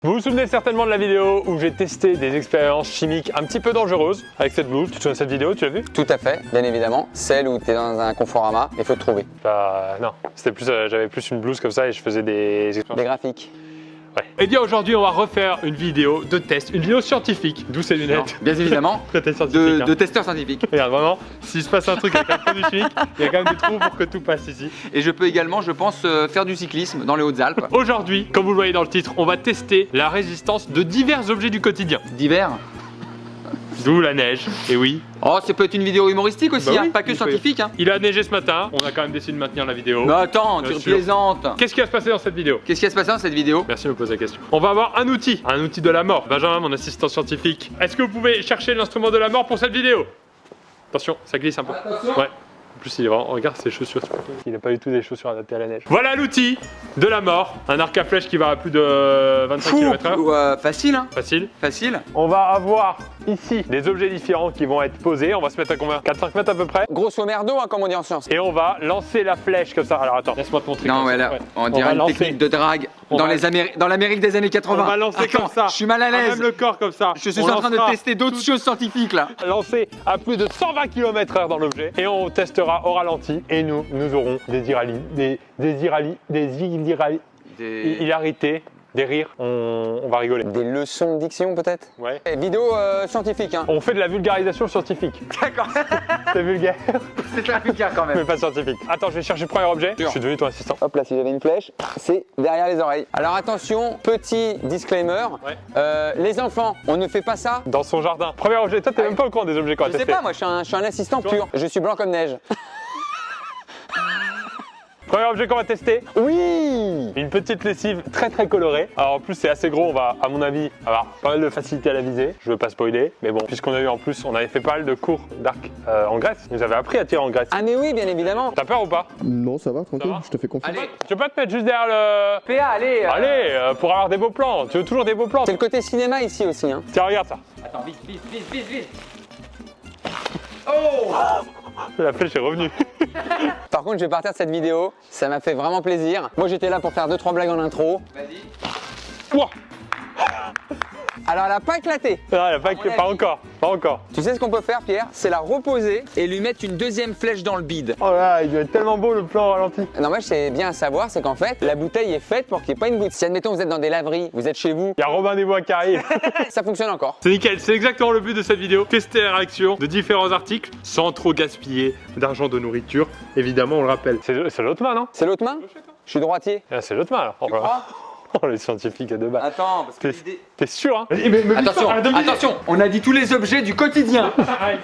Vous vous souvenez certainement de la vidéo où j'ai testé des expériences chimiques un petit peu dangereuses avec cette blouse. Tu te souviens de cette vidéo, tu l'as vue? Tout à fait, bien évidemment. Celle où tu es dans un Conforama, il faut te trouver. Non, c'était plus, j'avais plus une blouse comme ça et je faisais des expériences. Des graphiques. Ouais. Et bien aujourd'hui, on va refaire une vidéo de test, une vidéo scientifique, d'où ces lunettes. Non, bien évidemment, Très scientifique, de testeurs scientifiques. Regarde, vraiment, s'il se passe un truc avec un produit chimique, il y a quand même des trous pour que tout passe ici. Et je peux également, je pense, faire du cyclisme dans les Hautes-Alpes. Aujourd'hui, comme vous le voyez dans le titre, on va tester la résistance de divers objets du quotidien. D'hiver. D'où la neige, et oui. Oh, ça peut être une vidéo humoristique aussi, Bah oui, pas que scientifique. Hein. Il a neigé ce matin, on a quand même décidé de maintenir la vidéo. Mais attends, Bien tu sûr. plaisantes. Qu'est-ce qui va se passer dans cette vidéo? Qu'est-ce qui va se passer dans cette vidéo? Merci de me poser la question. On va avoir un outil de la mort. Benjamin, mon assistant scientifique. Est-ce que vous pouvez chercher l'instrument de la mort pour cette vidéo? Attention, ça glisse un peu. Attention. Ouais. En plus, il est vraiment... regarde ses chaussures. Il n'a pas du tout des chaussures adaptées à la neige. Voilà l'outil de la mort. Un arc à flèche qui va à plus de 25 km/h. Facile, hein. Facile. Facile. On va avoir ici des objets différents qui vont être posés. On va se mettre à combien? 4-5 mètres à peu près. Grosso merdo, hein, comme on dit en science. Et on va lancer la flèche comme ça. Alors attends, laisse-moi te montrer. Non, comme ouais, ça. là, Ouais. on dirait va une lancer. technique de drague On dans va- dans l'Amérique des années 80. On va lancer Attends, comme ça. Je suis mal à l'aise. Même le corps comme ça. Je suis On en train de lancera tester d'autres choses scientifiques là. lancer à plus de 120 km/h dans l'objet et on testera au ralenti et nous aurons des hilarités, des rires, on va rigoler. Des leçons de diction peut-être. Ouais. Vidéo scientifique, hein. On fait de la vulgarisation scientifique. D'accord. C'est vulgaire, C'est très vulgaire quand mais même. pas scientifique. Attends, je vais chercher le premier objet. Je suis devenu ton assistant. Hop là, si j'avais une flèche, c'est derrière les oreilles. Alors attention, petit disclaimer. Ouais. Les enfants, on ne fait pas ça. Dans son jardin. Premier objet, toi t'es même pas au courant des objets qu'on va Je sais tester. pas, moi je suis un assistant Toi pur. Je suis blanc comme neige. Premier objet qu'on va tester, Oui. une petite lessive très colorée. Alors en plus c'est assez gros, on va à mon avis avoir pas mal de facilité à la viser. Je veux pas spoiler, mais bon, puisqu'on a eu en plus, on avait fait pas mal de cours d'arc en Grèce. Ils nous avaient appris à tirer en Grèce. Ah mais oui, bien évidemment. T'as peur ou pas? Non, ça va, tranquille, Ça va je te fais confiance. Allez, Tu veux pas te mettre juste derrière le... PA, allez. Allez, pour avoir des beaux plans. Tu veux toujours des beaux plans? C'est le côté cinéma ici aussi, hein. Tiens, regarde ça. Attends, vite. Oh. La flèche est revenue. Par contre, je vais partir de cette vidéo. Ça m'a fait vraiment plaisir. Moi, j'étais là pour faire 2-3 blagues en intro. Vas-y. Ouah. Alors, elle a pas éclaté. Non, elle a pas encore. Pas encore. Tu sais ce qu'on peut faire, Pierre? C'est la reposer et lui mettre une deuxième flèche dans le bide. Oh là, il doit être tellement beau le plan au ralenti. Non, moi, c'est bien à savoir, c'est qu'en fait, la bouteille est faite pour qu'il n'y ait pas une goutte. Si, admettons, vous êtes dans des laveries, vous êtes chez vous, Il y a Robin des Bois qui arrive. ça fonctionne encore. C'est nickel, c'est exactement le but de cette vidéo. Tester la réaction de différents articles sans trop gaspiller d'argent de nourriture. Évidemment, on le rappelle. C'est l'autre main, non? C'est l'autre main? Je suis droitier. Ah, c'est l'autre main alors. Tu crois? Oh, les scientifiques à deux balles. Attends, parce que T'es l'idée... t'es sûr, hein? Attention, on a dit tous les objets du quotidien. Aïe.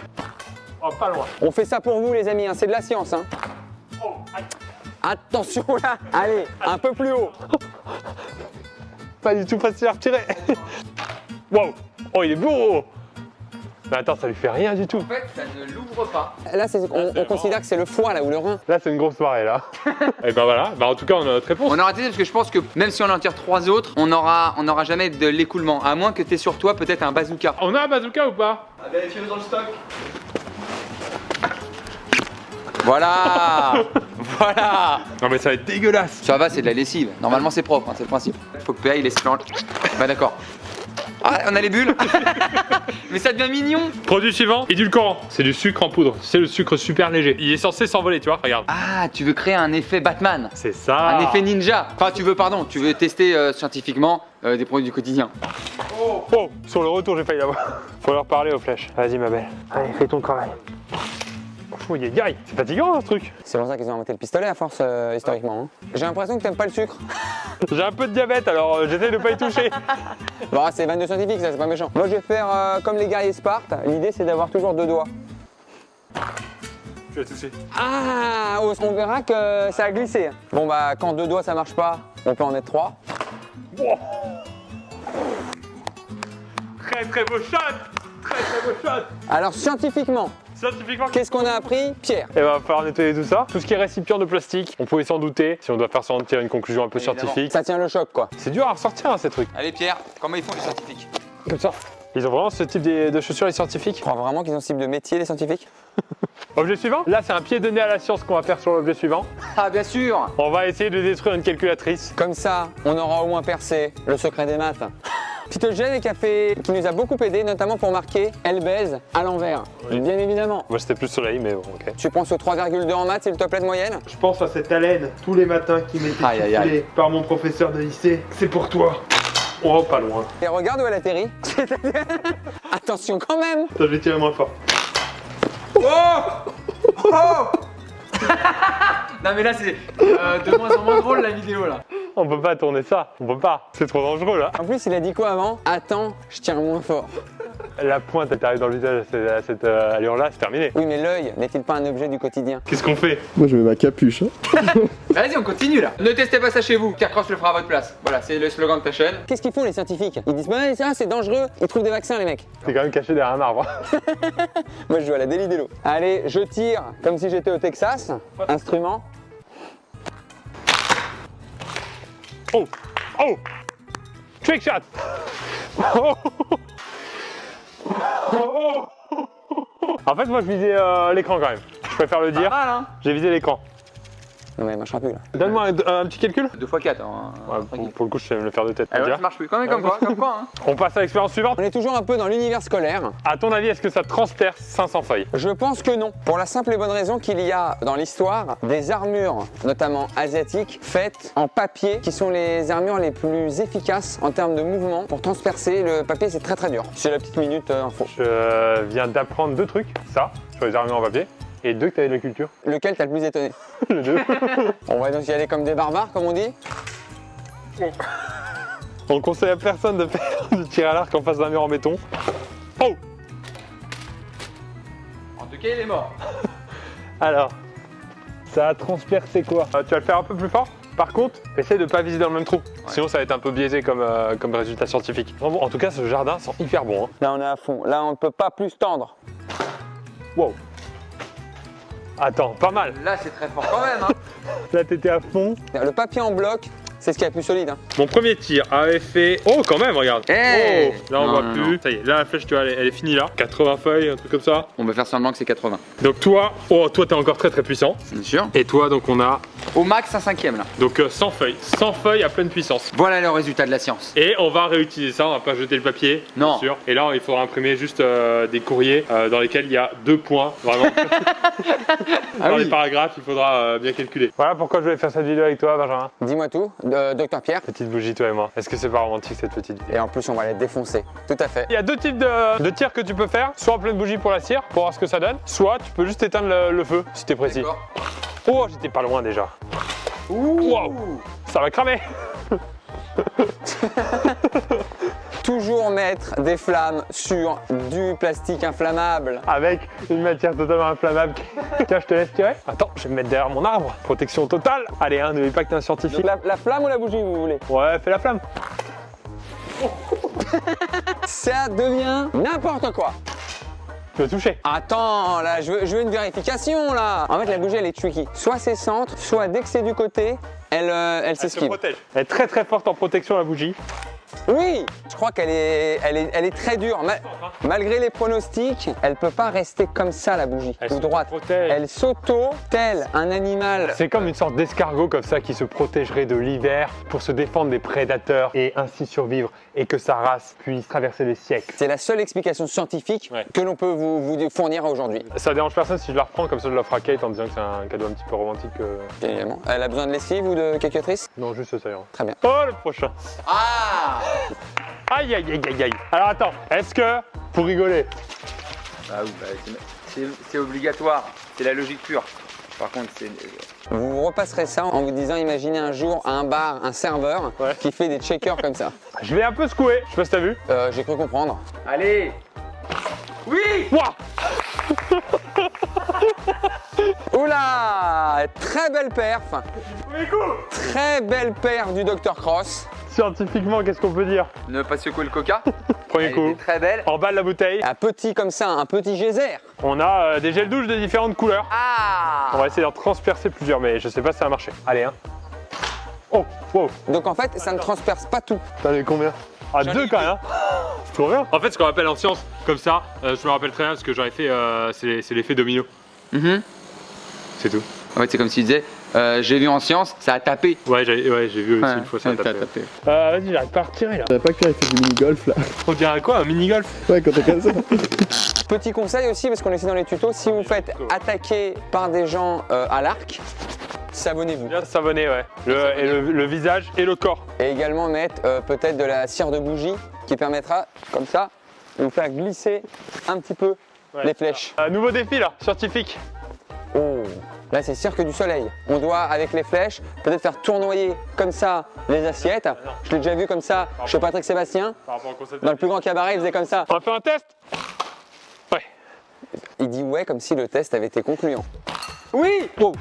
Oh, pas loin. On fait ça pour vous, les amis, hein. C'est de la science, hein. Oh, aïe. Attention là. Allez, un peu plus haut. Pas du tout facile à retirer. Wow. Oh, il est beau. Mais attends, ça lui fait rien du tout. En fait, ça ne l'ouvre pas. Là, on considère que c'est le foie, là, ou le rein. Là, c'est une grosse soirée, là. Et ben voilà. Bah, en tout cas, on a notre réponse. On aura testé parce que je pense que même si on en tire 3 autres, on n'aura jamais de l'écoulement. À moins que tu aies sur toi peut-être un bazooka. On a un bazooka ou pas? À vérifier dans le stock. Voilà. Voilà. Non, mais ça va être dégueulasse. Ça va, c'est de la lessive. Normalement, c'est propre, hein, c'est le principe. Faut que PA il laisse planche. Bah d'accord. Ah, on a les bulles. Mais ça devient mignon. Produit suivant, édulcorant. C'est du sucre en poudre. C'est le sucre super léger. Il est censé s'envoler, tu vois, regarde. Ah, tu veux créer un effet Batman. C'est ça. Un effet ninja. Enfin, tu veux tester scientifiquement des produits du quotidien. Oh, sur le retour, j'ai failli l'avoir. Faut leur parler aux flèches. Vas-y, ma belle. Allez, fais ton travail. Oh, aïe, c'est fatigant, ce truc. C'est pour ça qu'ils ont inventé le pistolet à force, historiquement. Hein. J'ai l'impression que t'aimes pas le sucre. J'ai un peu de diabète, alors j'essaie de pas y toucher. Bon, c'est 22 scientifique, ça, c'est pas méchant. Moi, je vais faire comme les guerriers Sparte. L'idée, c'est d'avoir toujours 2 doigts. Tu vas toucher. Ah, on verra que ça a glissé. Bon, bah, quand 2 doigts, ça marche pas, on peut en mettre 3. Wow. Très beau shot. Très beau shot. Alors, scientifiquement, Scientifiquement, qu'est-ce qu'on a appris, Pierre? il va falloir nettoyer tout ça. Tout ce qui est récipient de plastique, on pouvait s'en douter. Si on doit faire tirer une conclusion un peu Évidemment. scientifique. Ça tient le choc, quoi. C'est dur à ressortir, hein, ces trucs. Allez, Pierre, comment ils font les scientifiques? Comme ça. Ils ont vraiment ce type de chaussures, les scientifiques? Tu crois vraiment qu'ils ont ce type de métier, les scientifiques? Objet suivant. Là, c'est un pied de nez à la science qu'on va faire sur l'objet suivant. Ah, bien sûr. On va essayer de détruire une calculatrice. Comme ça, on aura au moins percé le secret des maths. Pythogène qui nous a beaucoup aidé, notamment pour marquer elle baise à l'envers. Oui. Bien évidemment. Moi, c'était plus soleil, mais bon, ok. Tu penses au 3,2 en maths, s'il te plaît, de moyenne? Je pense à cette haleine tous les matins qui m'était Aïe, aïe, aïe. soufflée par mon professeur de lycée. C'est pour toi. Oh, pas loin. Et regarde où elle atterrit. Attention quand même. Attends, je vais tirer moins fort. Non, mais là, c'est de moins en moins drôle la vidéo là. On peut pas tourner ça. On peut pas. C'est trop dangereux, là. En plus, il a dit quoi avant? Attends, je tire moins fort. La pointe, elle t'arrive dans le visage à cette allure-là, c'est terminé. Oui, mais l'œil n'est-il pas un objet du quotidien? Qu'est-ce qu'on fait? Moi je mets ma capuche. Hein. Vas-y, on continue là. Ne testez pas ça chez vous. Pierre Cross le fera à votre place. Voilà, c'est le slogan de ta chaîne. Qu'est-ce qu'ils font les scientifiques? Ils disent bah ça c'est dangereux, ils trouvent des vaccins les mecs. T'es quand même caché derrière un arbre. Moi je joue à la Daily Delo. Allez, je tire comme si j'étais au Texas. Instrument. Oh! Oh! Trick shot! Oh! Oh! En fait, moi, je visais l'écran quand même. Je préfère le dire. Pas mal, hein. J'ai visé l'écran. Non mais elle marchera plus là. Donne-moi un petit calcul. 2 x 4. Hein. Ouais, pour le coup, je sais me le faire de tête. Ah on ouais, dirait. ça marche plus. Comme quoi, comme quoi. Hein. On passe à l'expérience suivante. On est toujours un peu dans l'univers scolaire. À ton avis, est-ce que ça transperce 500 feuilles? Je pense que non. Pour la simple et bonne raison qu'il y a dans l'histoire des armures, notamment asiatiques, faites en papier, qui sont les armures les plus efficaces en termes de mouvement. Pour transpercer le papier, c'est très très dur. C'est la petite minute info. Je viens d'apprendre 2 trucs. Ça, sur les armures en papier. Et 2 que t'avais de la culture. Lequel t'as le plus étonné? Les 2. On va donc y aller comme des barbares, comme on dit. On conseille à personne de faire du tir à l'arc en face d'un mur en béton. Oh! En tout cas, il est mort. Alors, ça a transpercé quoi? Tu vas le faire un peu plus fort. Par contre, essaye de pas viser dans le même trou. Sinon, ça va être un peu biaisé comme résultat scientifique. Bon, en tout cas, ce jardin sent hyper bon. Hein. Là, on est à fond. Là, on ne peut pas plus tendre. Wow. Attends, pas mal. Là, c'est très fort quand même. Hein. Là, t'étais à fond. Le papier en bloc, c'est ce qui est le plus solide. Hein. Mon premier tir avait fait... Oh, quand même, regarde. Hey. Oh, là, on Non, voit non, plus. non. Ça y est, là, la flèche, tu vois, elle est finie là. 80 feuilles, un truc comme ça. On va faire semblant que c'est 80. Donc toi, t'es encore très très puissant. Bien sûr. Et toi, donc on a Au max, un 5e là. donc 100 feuilles. 100 feuilles à pleine puissance. Voilà le résultat de la science. Et on va réutiliser ça, on va pas jeter le papier, Non. bien sûr. Et là, il faudra imprimer juste des courriers dans lesquels il y a 2 points, vraiment. Dans les paragraphes, il faudra bien calculer. Voilà pourquoi je voulais faire cette vidéo avec toi, Benjamin. Dis-moi tout, Docteur Pierre. Petite bougie, toi et moi. Est-ce que c'est pas romantique cette petite vidéo? Et en plus, on va les défoncer. Tout à fait. Il y a 2 types de tirs que tu peux faire, soit en pleine bougie pour la cire, pour voir ce que ça donne, soit tu peux juste éteindre le feu, si t'es précis. D'accord. Oh, j'étais pas loin déjà. Wow, ça va cramer. Toujours mettre des flammes sur du plastique inflammable. Avec une matière totalement inflammable. Tiens, je te laisse tirer. Attends, je vais me mettre derrière mon arbre. Protection totale. Allez, hein, n'oublie pas que t'es un scientifique. La flamme ou la bougie, vous voulez? Ouais, fais la flamme. Ça devient n'importe quoi. Tu vas toucher. Attends, là, je veux une vérification, là. En fait, la bougie, elle est tricky. Soit c'est centre, soit dès que c'est du côté, elle Elle se s'esquive. protège. Elle est très très forte en protection, la bougie. Oui, je crois qu'elle est très dure. Malgré les pronostics, elle peut pas rester comme ça, la bougie, Elle tout se droite. protège. Elle s'auto, tel un animal. C'est comme une sorte d'escargot comme ça qui se protégerait de l'hiver pour se défendre des prédateurs et ainsi survivre et que sa race puisse traverser les siècles. C'est la seule explication scientifique Ouais. que l'on peut vous fournir aujourd'hui. Ça dérange personne si je la reprends comme ça je l'offre à Kate en disant que c'est un cadeau un petit peu romantique. Bien évidemment. Elle a besoin de lessive ou de calculatrice? Non, juste ça ira. Très bien. Oh, le prochain. Ah. Aïe aïe aïe aïe aïe. Alors attends, est-ce que, pour rigoler, Bah oui, c'est obligatoire. C'est la logique pure. Par contre, c'est. Vous repasserez ça en vous disant, imaginez un jour à un bar, un serveur Ouais. qui fait des checkers comme ça. je vais un peu secouer, je sais pas si t'as vu. J'ai cru comprendre. Allez. Oui. Ouah. Oula, très belle perf. Très belle perf du Dr Cross. Scientifiquement, qu'est-ce qu'on peut dire? Ne pas secouer le coca. Premier Elle coup. était très belle. En bas de la bouteille, Un petit comme ça, un petit geyser. on a des gels douche de différentes couleurs. On Ah. va essayer d'en transpercer plusieurs, mais je sais pas si ça va marcher. Allez, hein. Oh, wow. Donc en fait, ça ne transperce pas tout. T'en as eu combien? Ah, J'en ai 2 quand eu même. Hein. C'est trop bien. En fait, ce qu'on appelle en science, comme ça, je me rappelle très bien parce que j'en ai fait, c'est l'effet domino. C'est tout. En fait, c'est comme s'il disait j'ai vu en science, ça a tapé. Ouais, j'ai vu aussi une fois ça a t'as tapé. tapé. Vas-y, j'arrive pas à retirer là. T'avais pas que Pierre il fait du mini-golf là. On dirait quoi, un mini-golf? Ouais, quand t'es comme ça. Petit conseil aussi, parce qu'on est dans les tutos, si vous faites attaquer par des gens à l'arc, savonnez-vous. Bien savonner, ouais. Le visage et le corps. Et également mettre peut-être de la cire de bougie qui permettra, comme ça, de vous faire glisser un petit peu les flèches. Nouveau défi là, scientifique. Oh, là c'est cirque du soleil. On doit, avec les flèches, peut-être faire tournoyer comme ça les assiettes. Je l'ai déjà vu comme ça chez Patrick Sébastien. Par rapport au concept. Dans le plus grand cabaret, il faisait comme ça. On va faire un test. Ouais. Il dit ouais comme si le test avait été concluant. Oui. Oh.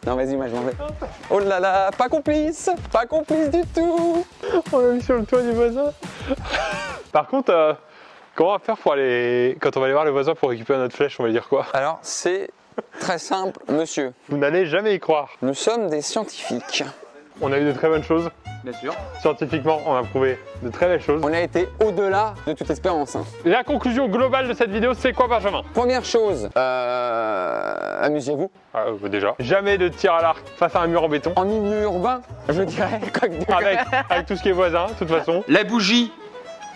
Non vas-y, moi je m'en vais. Oh là là, pas complice du tout. On l'a mis sur le toit du voisin. Par contre, comment on va faire pour aller. Quand on va aller voir le voisin pour récupérer notre flèche, on va lui dire quoi? Alors c'est très simple, monsieur. Vous n'allez jamais y croire. Nous sommes des scientifiques. On a eu de très bonnes choses. Bien sûr. Scientifiquement, on a prouvé de très belles choses. On a été au-delà de toute espérance. Hein. La conclusion globale de cette vidéo, c'est quoi, Benjamin? Première chose, amusez-vous. Déjà. Jamais de tir à l'arc face à un mur en béton. En milieu urbain, je dirais. Avec tout ce qui est voisin, de toute façon. La bougie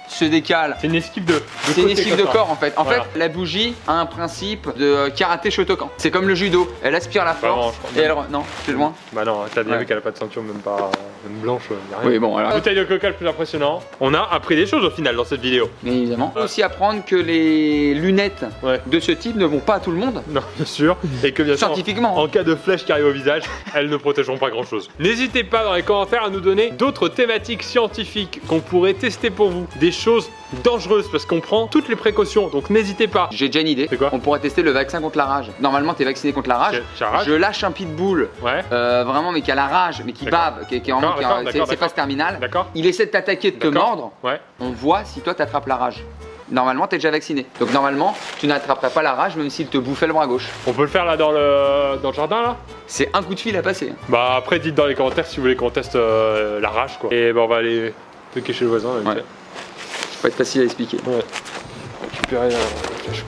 se décale. C'est une esquive de C'est une esquive de côté, corps en fait. En Voilà. fait, la bougie a un principe de karaté Shotokan. C'est comme le judo. Elle aspire la Bah non, force je crois et elle. Non, c'est loin. Bah non, t'as bien Ouais. vu qu'elle a pas de ceinture, même pas même blanche, y a rien. Oui, bon, alors. Bouteille de coca le plus impressionnant. On a appris des choses au final dans cette vidéo. Bien évidemment. Il faut aussi apprendre que les lunettes Ouais. de ce type ne vont pas à tout le monde. Non, bien sûr. Et que bien sûr, Scientifiquement. en cas de flèche qui arrive au visage, elles ne protégeront pas grand chose. N'hésitez pas dans les commentaires à nous donner d'autres thématiques scientifiques qu'on pourrait tester pour vous. Des choses dangereuses parce qu'on prend toutes les précautions, donc n'hésitez pas. J'ai déjà une idée. C'est quoi? On pourrait tester le vaccin contre la rage. Normalement, t'es vacciné contre la rage. J'ai la rage. Je lâche un pitbull, Ouais, vraiment, mais qui a la rage, mais qui D'accord. bave, qui est vraiment. D'accord, C'est d'accord. phase terminale. d'accord. Il essaie de t'attaquer, de te D'accord. mordre. Ouais. On voit si toi t'attrapes la rage. Normalement, t'es déjà vacciné. Donc normalement, tu n'attraperais pas la rage même s'il te bouffait le bras gauche. On peut le faire là dans le jardin là. C'est un coup de fil à passer. Bah après dites dans les commentaires si vous voulez qu'on teste la rage quoi. Et bah on va aller toquer chez le voisin. Ouais. Ça peut être facile à expliquer. Ouais. Récupérer la flèche.